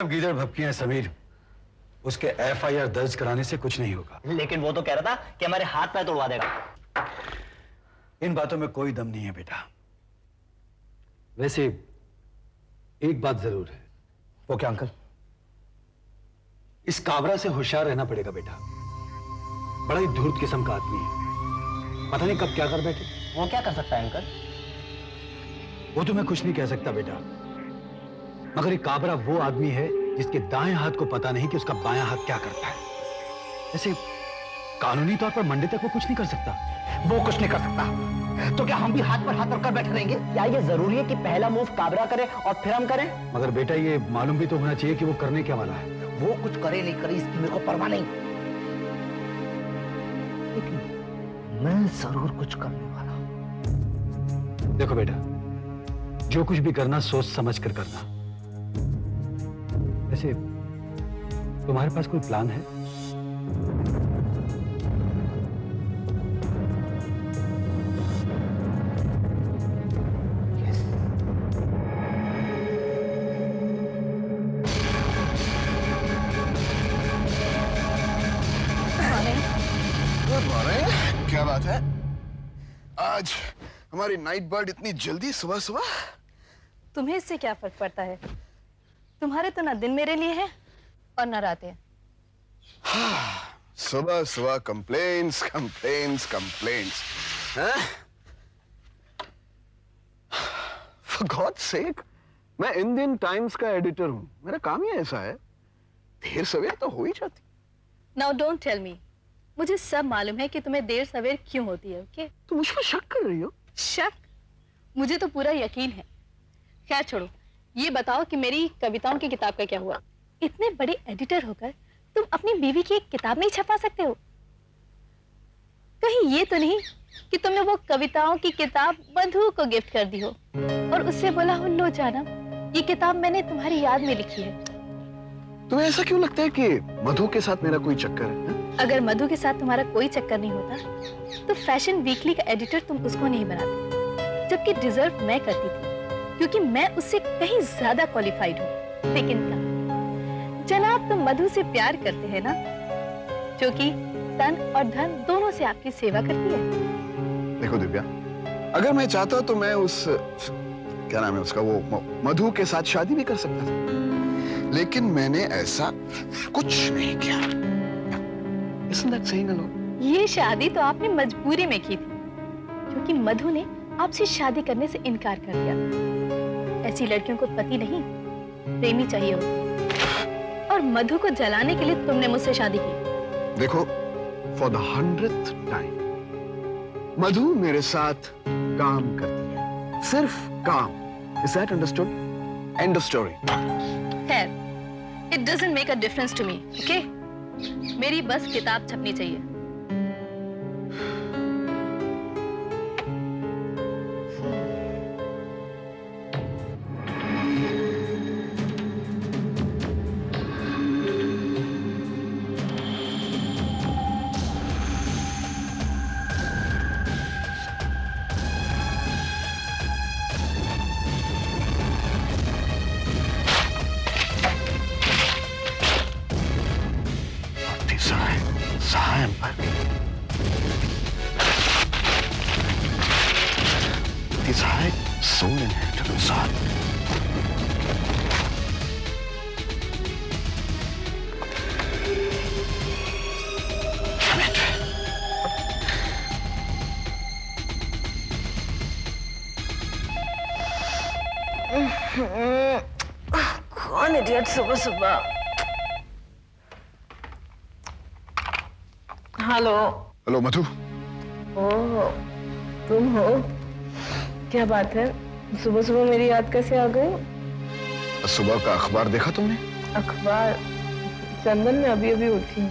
गीदड़ भपकियां समीर, उसके एफआईआर दर्ज कराने से कुछ नहीं होगा। लेकिन वो तो कह रहा था कि हमारे हाथ पैर तोड़वा देगा। इन बातों में कोई दम नहीं है बेटा। वैसे एक बात जरूर है। वो क्या अंकल? इस काबरा से होशियार रहना पड़ेगा बेटा। बड़ा ही धूर्त किस्म का आदमी है, पता नहीं कब क्या कर बैठे। वो क्या कर सकता है अंकल? वो तो मैं कुछ नहीं कह सकता बेटा, मगर एक काबरा वो आदमी है जिसके दाएं हाथ को पता नहीं कि उसका बायां हाथ क्या करता है। ऐसे कानूनी तौर पर मंडे तक वो कुछ नहीं कर सकता। वो कुछ नहीं कर सकता तो क्या हम भी हाथ पर हाथ रखकर बैठे रहेंगे? क्या ये जरूरी है कि पहला मूव काबरा करे और फिर हम करें? मगर बेटा ये मालूम भी तो होना चाहिए कि वो करने क्या वाला है। वो कुछ करे नहीं करे इसकी मेरे को परवाह नहीं, लेकिन मैं जरूर कुछ करने वाला हूं। देखो बेटा, जो कुछ भी करना सोच समझ कर करना। वैसे तुम्हारे पास कोई प्लान है? क्या बात है? आज हमारी नाइट बर्ड इतनी जल्दी सुबह सुबह? तुम्हें इससे क्या फर्क पड़ता है? तुम्हारे तो ना दिन मेरे लिए है और ना रातें। सुबह सुबह complaints complaints complaints. For God's sake, मैं इंडियन टाइम्स का एडिटर हूं, मेरा काम ही ऐसा है। देर सवेर तो हो ही जाती। नाउ डोंट टेल मी, मुझे सब मालूम है कि तुम्हें देर सवेर क्यों होती है। ओके? तो मुझ पर शक कर रही हो? शक? मुझे तो पूरा यकीन है। खैर छोड़ो, ये बताओ कि मेरी कविताओं की किताब का क्या हुआ? इतने बड़े एडिटर होकर तुम अपनी बीवी की एक किताब नहीं छपा सकते हो? कहीं ये तो नहीं कि तुमने वो कविताओं की किताब मधु को गिफ्ट कर दी हो और उससे बोला हो, लो जानम, ये किताब मैंने तुम्हारी याद में लिखी है। तुम्हें ऐसा क्यों लगता है कि मधु के साथ मेरा कोई चक्कर है? अगर मधु के साथ तुम्हारा कोई चक्कर नहीं होता तो फैशन वीकली का एडिटर तुम उसको नहीं बनाते, जबकि डिजर्व मैं करती थी, क्योंकि मैं उससे कहीं ज्यादा क्वालिफाइड हूँ। लेकिन क्या जनाब, तुम मधु से प्यार करते हैं ना, जो कि तन और धन दोनों से आपकी सेवा करती है। देखो दिव्या, अगर मैं चाहता तो मैं उस क्या नाम है उसका, वो मधु के साथ शादी भी कर सकता था, लेकिन मैंने ऐसा कुछ नहीं किया। Isn't that saying a lot? ये शादी तो आपने मजबूरी में की थी, क्योंकि मधु ने आपसे शादी करने से इनकार कर दिया। ऐसी लड़कियों को पति नहीं, प्रेमी चाहिए हो, और मधु को जलाने के लिए तुमने मुझसे शादी की। देखो, for the 100th time, मधु मेरे साथ काम करती है, सिर्फ काम। Is that understood? End of story. खैर, it doesn't make a difference to me, okay? मेरी बस किताब छपनी चाहिए। Soul inherited inside. Damn it. कौन इडियट सुबह सुबह? हेलो। हेलो मधु। ओह, तुम हो? क्या बात है, सुबह सुबह मेरी याद कैसे आ गई? सुबह का अखबार देखा तुमने? अखबार? चंदन, में अभी अभी उठी हूँ।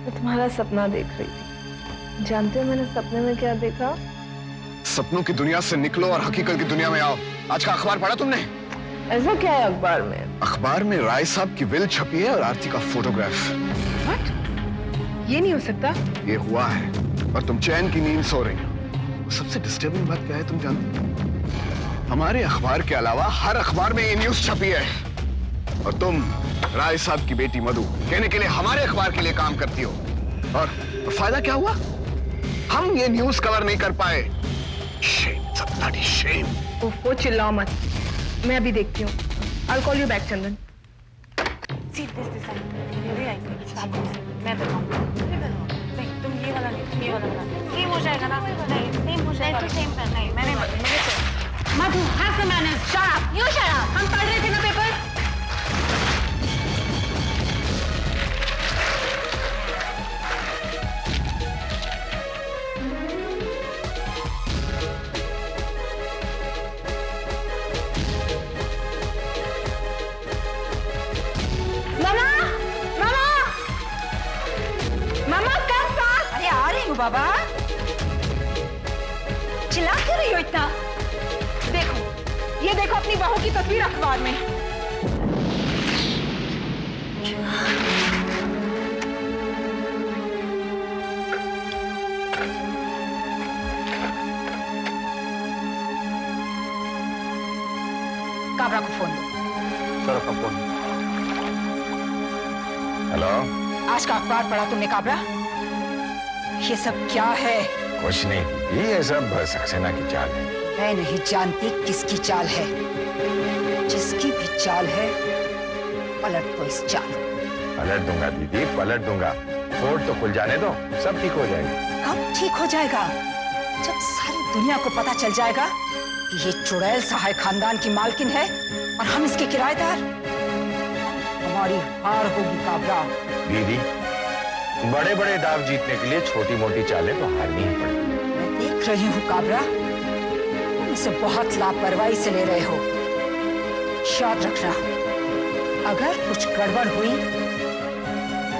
मैं तुम्हारा सपना देख रही थी। जानते हो मैंने सपने में क्या देखा? सपनों की दुनिया से निकलो और हकीकत की दुनिया में आओ। आज का अखबार पढ़ा तुमने? ऐसा क्या है अखबार में? अखबार में राय साहब की विल छपी है और आरती का फोटोग्राफ। What? ये नहीं हो सकता। ये हुआ है और तुम चैन की नींद सो रही हो। सबसे डिस्टर्बिंग बात क्या है तुम जानते हो? हमारे अखबार के अलावा हर अखबार में ये न्यूज़ छपी है। और तुम राय साहब की बेटी मधु कहने के लिए हमारे अखबार के लिए काम करती हो, और फायदा क्या हुआ? हम ये न्यूज कवर नहीं कर पाए। Shame, bloody shame। वो चिल्लाओ मत, मैं अभी देखती हूँ। I'll call you back, चंदन। मैं नहीं, तुम ये वाला नहीं, ये वाला बना। सेम हो जाएगा ना? नहीं, सेम हो जाएगा तो सेम करना है। मैंने मधु, हाँ से मैंने शराब, यू शराब। हम पढ़ रहे थे ना पेपर। मामा, मामा, मामा कब तक? अरे आ रही हूँ बाबा। चिल्ला क्यों रही हो इतना? देखो, ये देखो अपनी बहू की तस्वीर अखबार में। काबरा को फोन दो। सर का फोन। हेलो। आज का अखबार पढ़ा तुमने काबरा? ये सब क्या है? कुछ नहीं दीदी, ये सब सक्सेना की चाल है। मैं नहीं जानती किसकी चाल है। जिसकी भी चाल है, पलट दो इस चाल को। पलट दूंगा दीदी, पलट दूंगा। कोर्ट तो खुल जाने दो, सब ठीक हो जाएगा। कब ठीक हो जाएगा? जब सारी दुनिया को पता चल जाएगा कि ये चुड़ैल सहाय खानदान की मालकिन है और हम इसके किराएदार। हमारी हार होगी काबरा। दीदी, बड़े बड़े दाव जीतने के लिए छोटी मोटी चालें तो हारनी ही पड़ती। मैं देख रही हूँ काबरा, तुम इसे बहुत लापरवाही से ले रहे हो। याद रखना, अगर कुछ गड़बड़ हुई,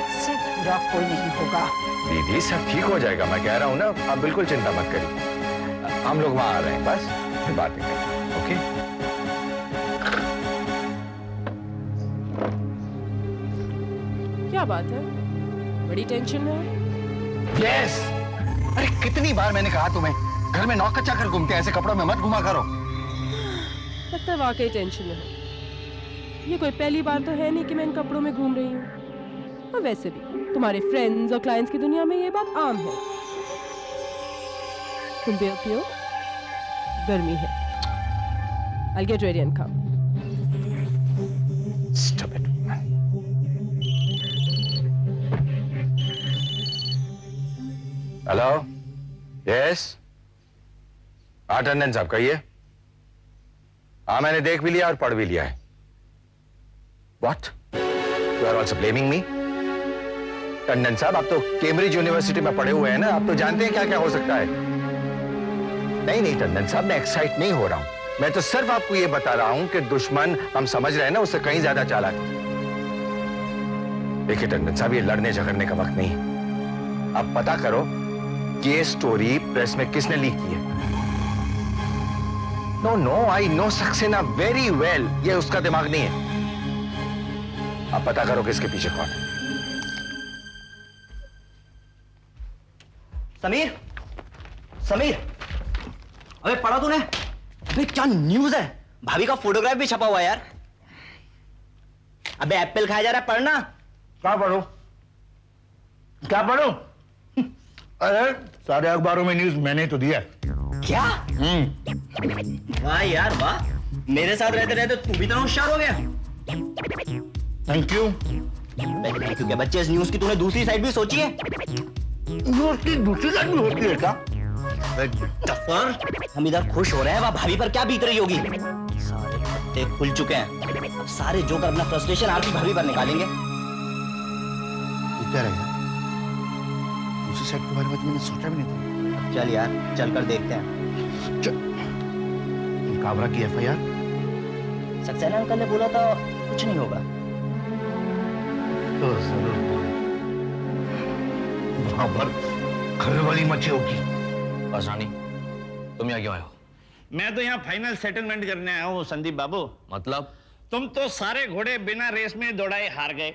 इससे बुरा कोई नहीं होगा। दीदी सब ठीक हो जाएगा, मैं कह रहा हूँ ना, आप बिल्कुल चिंता मत करिए। हम लोग वहां आ रहे हैं, बस फिर बातें करेंगे। ओके? क्या बात है, बड़ी टेंशन में हो? यस। अरे कितनी बार मैंने कहा तुम्हें, घर में नौकर चाकर घूमते हैं, ऐसे कपड़ों में मत घुमा करो। लगता है वाकई टेंशन में हो। ये कोई पहली बार तो है नहीं कि मैं इन कपड़ों में घूम रही हूँ। और वैसे भी तुम्हारे फ्रेंड्स और क्लाइंट्स की दुनिया में ये बात आम है। तुम भी पियो, गर्मी है। I'll get ready and come. Stop it. Hello, yes. हाँ टंडन साहब कहिए। हाँ मैंने देख भी लिया और पढ़ भी लिया है। What? You are also blaming me? Tandon साहब आप तो कैम्ब्रिज यूनिवर्सिटी में पढ़े हुए हैं ना, आप तो जानते हैं क्या क्या हो सकता है। नहीं नहीं टंडन साहब, मैं एक्साइट नहीं हो रहा हूं। मैं तो सिर्फ आपको ये बता रहा हूं कि दुश्मन हम समझ रहे हैं ना, उससे कहीं ज्यादा चालाक। देखिए टंडन साहब, ये लड़ने झगड़ने का वक्त नहीं है। आप पता करो कि ये स्टोरी प्रेस में किसने लीक की है। No no, I know Saxena very well, ये उसका दिमाग नहीं है। आप पता करो कि इसके पीछे कौन है। समीर, समीर, अबे पढ़ा तूने? अबे क्या न्यूज़ है? भाभी का फोटोग्राफ भी छपा हुआ है यार। अबे एप्पल खाया जा रहा है, पढ़ना। क्या पढ़ूं? क्या पढ़ूं? अरे सारे अखबारों में न्यूज मैंने तो दिया। क्या? वाह यार वाह, मेरे साथ रहते रहते तू भी इतना होशियार हो गया। Thank you. थैंक यू क्या बच्चे, इस न्यूज़ की तूने दूसरी साइड भी सोची है? न्यूज की दूसरी साइड भी होती है क्या? टफर, हम इधर खुश हो रहे हैं, वहां भाभी पर क्या बीत रही होगी। सारे पत्ते खुल चुके हैं, अब सारे जोकर अपना फ्रस्ट्रेशन आपकी भाभी पर निकालेंगे। इधर है यार, दूसरी साइड के बारे में तो मैंने सोचा भी नहीं था। चल यार, चलकर देखते हैं। काबरा की एफआईआर? सक्सेना अंकल ने बोला था कुछ नहीं होगा। तो जरूर वहां पर खलबली मची होगी। रानी, तुम यहाँ क्यों आए हो? मैं तो यहाँ फाइनल सेटलमेंट करने आया हूँ संदीप बाबू। मतलब? तुम तो सारे घोड़े बिना रेस में दौड़ाए हार गए।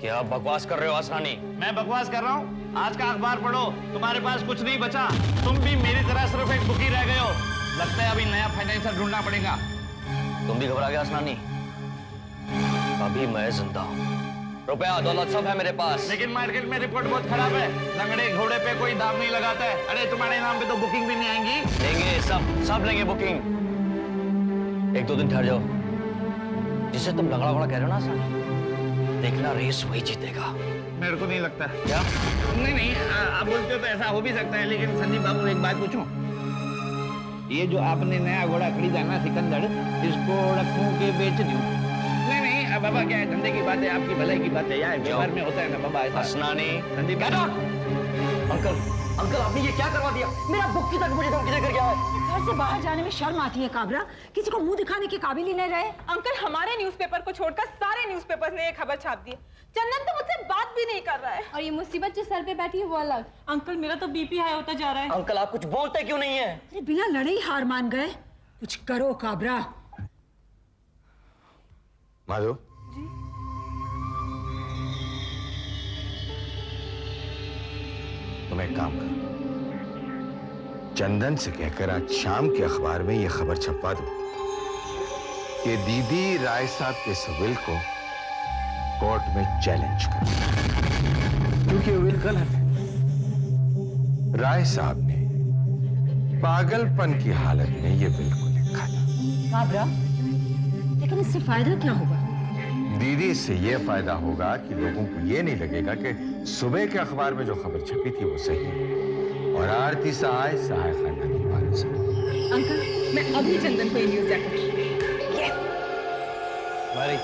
क्या बकवास कर रहे हो आसानी? मैं बकवास कर रहा हूँ? आज का अखबार पढ़ो, तुम्हारे पास कुछ नहीं बचा। तुम भी मेरी तरह सिर्फ एक बुकी रह गए हो। लगता है अभी नया फाइनेंसर ढूंढना पड़ेगा। तुम भी घबरा गया आसानी? अभी मैं जिंदा हूँ, रुपया दौलत सब है मेरे पास। लेकिन मार्केट में रिपोर्ट बहुत खराब है, लंगड़े घोड़े पे कोई दाम नहीं लगाता है। अरे तुम्हारे नाम पे तो बुकिंग भी नहीं आएंगी। लेंगे, सब लेंगे बुकिंग। 1-2 दिन ठहर जाओ। जिसे तुम लंगड़ा घोड़ा कह रहे हो ना सर, देखना रेस वही जीतेगा। मेरे को नहीं लगता। क्या? नहीं, आप बोलते हो तो ऐसा हो भी सकता है, लेकिन संदीप बाबू एक बात पूछूं? ये जो आपने नया घोड़ा खरीदा ना सिकंदर, इसको रखूं के बेच दूं? नहीं, बाबा क्या है, धंधे की बात है, आपकी भलाई की बात है यार, व्यवहार में होता है ना बाबा ऐसा। असनानी, संदीप अंकल आपने ये क्या करवा दिया? मेरा बुक तक मुझे धमकी देकर गया है। घर से बाहर जाने में शर्म आती है काबरा, किसी को मुंह दिखाने के काबिल ही नहीं रहे। अंकल हमारे न्यूज़पेपर को छोड़कर सारे न्यूज़पेपर्स ने ये खबर छाप दी। चंदन तो मुझसे बात भी नहीं कर रहा है। और ये मुसीबत जो सर पे बैठी है वो अलग। अंकल मेरा तो बीपी हाई होता जा रहा है। अंकल आप कुछ बोलते क्यों नहीं है? अरे बिना लड़े ही हार मान गए, कुछ करो काबरा। माधव, तुम एक काम करो, चंदन से कहकर आज शाम के अखबार में यह खबर छपवा दो कि दीदी राय साहब के इस विल को कोर्ट में चैलेंज कर, क्योंकि विल गलत है। राय साहब ने पागलपन की हालत में यह विल को लिखा था। काबरा, लेकिन इससे फायदा क्या होगा? दीदी से यह फायदा होगा कि लोगों को यह नहीं लगेगा कि सुबह के अखबार में जो खबर छपी थी वो सही है, और आरती सहाय खानदान की वारिस है। अंकल मैं अभी चंदन को ये न्यूज़ जाकर मारी,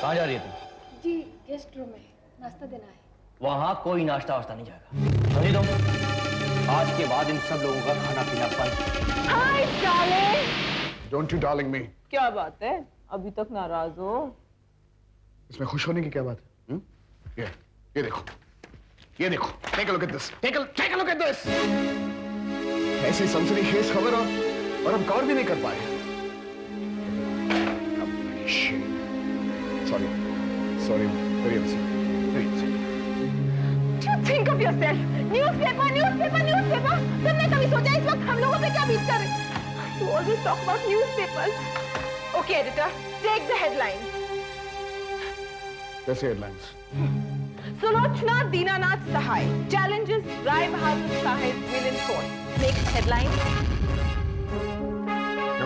कहाँ जा रही है तुम? जी गेस्ट रूम में नाश्ता देना है। वहां कोई नाश्ता वास्ता नहीं जाएगा, समझी तुम? आज के बाद इन सब लोगों का खाना पीना बंद। Hi darling. Don't you darling me. क्या बात है, अभी तक नाराज हो? इसमें खुश होने की क्या बात है? ये देखो, ये देखो, take a look at this, take a look at this. ऐसी सनसनीखेज खबर और हम कवर भी नहीं कर पाए। Sorry, very upset. Think of yourself. Newspaper. तुमने कभी सोचा इस वक्त हम लोगों पे क्या बीत कर रही? You always talk about newspapers. Okay, editor, take the headlines. कैसे headlines? Sulochna Dinanath Sahai challenges Rai Bahadur Sahai's will in court. Next headline. क्या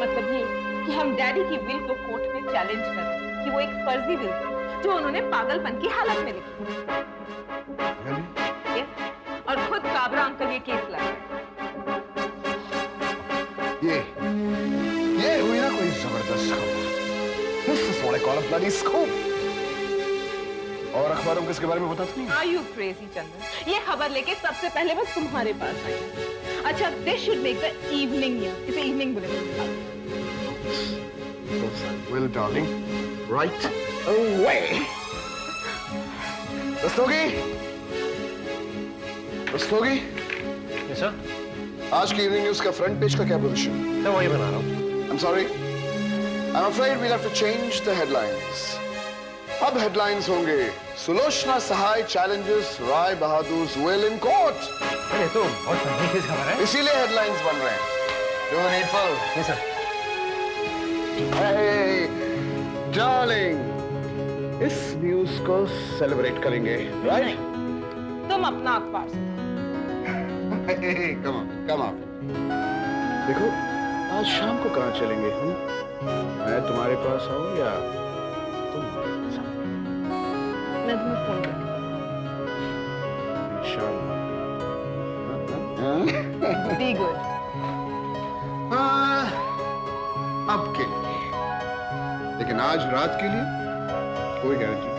मतलब ये कि हम डैडी की विल को कोर्ट में चैलेंज कर रहे हैं कि वो एक फर्जी विल थी जो उन्होंने पागलपन की हालत में लिखी। Yes. और खुद काबरा अंकल ये केस लड़ रहे हैं। ये हुई ना कोई जबरदस्त खबर। This is what I call a bloody scoop. और अखबारों में इसके बारे में बताती नहीं? Are you crazy, चंदन? ये खबर लेके सबसे पहले बस तुम्हारे पास आई। अच्छा, this should make the evening news. इसे evening bulletin। Well, darling, right away. Rastogi? Yes, sir. आज की इवनिंग न्यूज का फ्रंट पेज का क्या पोजीशन? मैं वही बना रहा हूँ। I'm sorry. I'm afraid we'll have to change the headlines. अब headlines होंगे सुलोचना सहाय challenges Rai बहादुर's will in court. अरे तो बहुत सनसनीखेज खबर है। इसीलिए headlines बन रहे हैं। Do the needful. Yes, sir. Hey, darling. इस न्यूज को सेलिब्रेट करेंगे, right? तुम अपना अखबार से। Hey, come on. देखो, आज शाम को कहाँ चलेंगे हम? मैं तुम्हारे पास आऊं या तुम मेरे पास आओ? मैं तुम्हें फोन करूंगी। Be good. अब के लिए, लेकिन आज रात के लिए कोई गारंटी नहीं।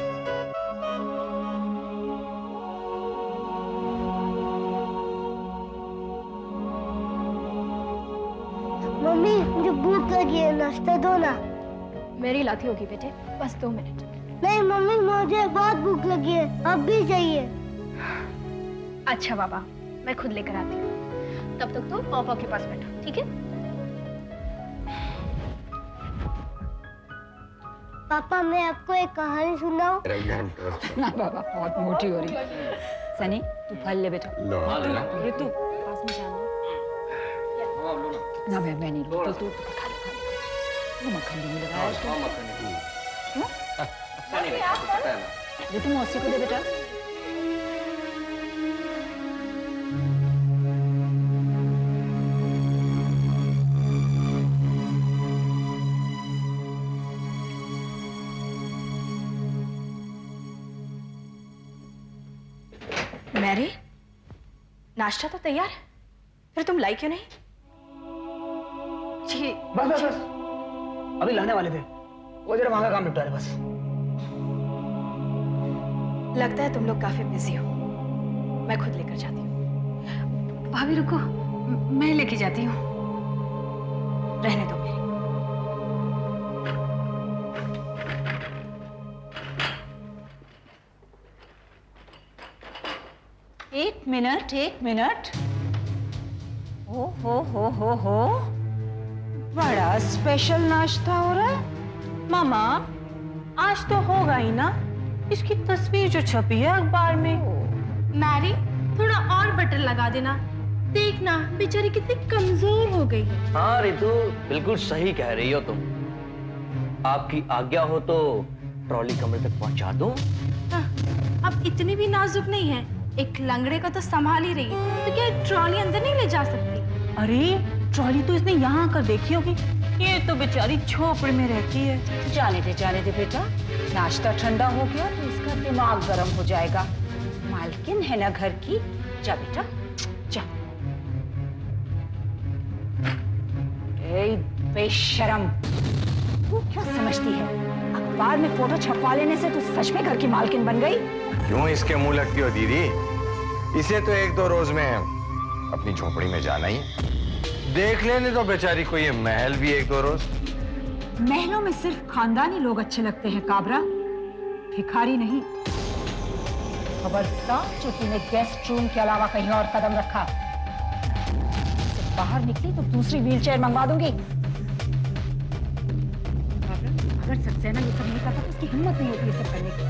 मम्मी मुझे भूख लगी है, नाश्ता दो ना। मेरी लाती होगी बेटे, बस 2 मिनट। नहीं मम्मी, मुझे बहुत भूख लगी है, अब भी चाहिए। अच्छा बाबा, मैं खुद लेकर आती हूँ। तब तक तो पापा के पास बैठो, ठीक है? पापा मैं आपको एक कहानी सुनाऊं? ना बाबा, बहुत मोटी हो रही। सनी तू फल ले बेटा। ऋतु पास में जाना। ना मैं नहीं लूँ, तो तू खा ले। वो मक्खन नहीं लगाया। आता है ना। ये तुम मौसी को दे बेटा। मैरी, नाश्ता तो तैयार है, फिर तुम लाई क्यों नहीं? जी बस बस बस, अभी लाने वाले थे, वो जरा वहां का काम निपटा रहे बस। लगता है तुम लोग काफी बिजी हो, मैं खुद लेकर जाती हूँ। भाभी रुको, मैं लेके जाती हूँ, रहने दो मेरी। एक मिनट। ओ हो, बड़ा स्पेशल नाश्ता हो रहा है। मामा, आज तो होगा ही ना, इसकी तस्वीर जो छपी है अखबार में। मैरी, थोड़ा और बटर लगा देना, देखना बेचारी कितनी कमजोर हो गई है। हाँ रितु, बिल्कुल सही कह रही हो तुम। आपकी आज्ञा हो तो ट्रॉली कमरे तक पहुंचा दूं? अब इतनी भी नाजुक नहीं है, एक लंगड़े को तो संभाल ही रही है, तो क्या ट्रॉली अंदर नहीं ले जा सकती? अरे ट्रॉली तो इसने यहाँ आकर देखी होगी, ये तो बेचारी झोपड़ी में रहती है। जाने दे बेटा, नाश्ता ठंडा हो गया तो इसका दिमाग गर्म हो जाएगा। मालकिन है ना घर की, जा बेटा जा। ए बेशरम, तू क्या समझती है, अखबार में फोटो छपवा लेने से तू सच में घर की मालकिन बन गई? क्यों इसके मुंह लगती हो दीदी? इसे तो 1-2 रोज में अपनी झोपड़ी में जाना ही है। देख लेने तो बेचारी को ये महल भी 1-2 रोज। महलों में सिर्फ खानदानी लोग अच्छे लगते हैं काबरा, भिखारी नहीं। खबरदार जो तूने गेस्ट रूम के अलावा कहीं और कदम रखा, से बाहर निकली तो दूसरी व्हीलचेयर मंगवा दूंगी। काबरा, अगर सक्सेना ये सब नहीं करता तो उसकी हिम्मत नहीं होती ये सब करने की।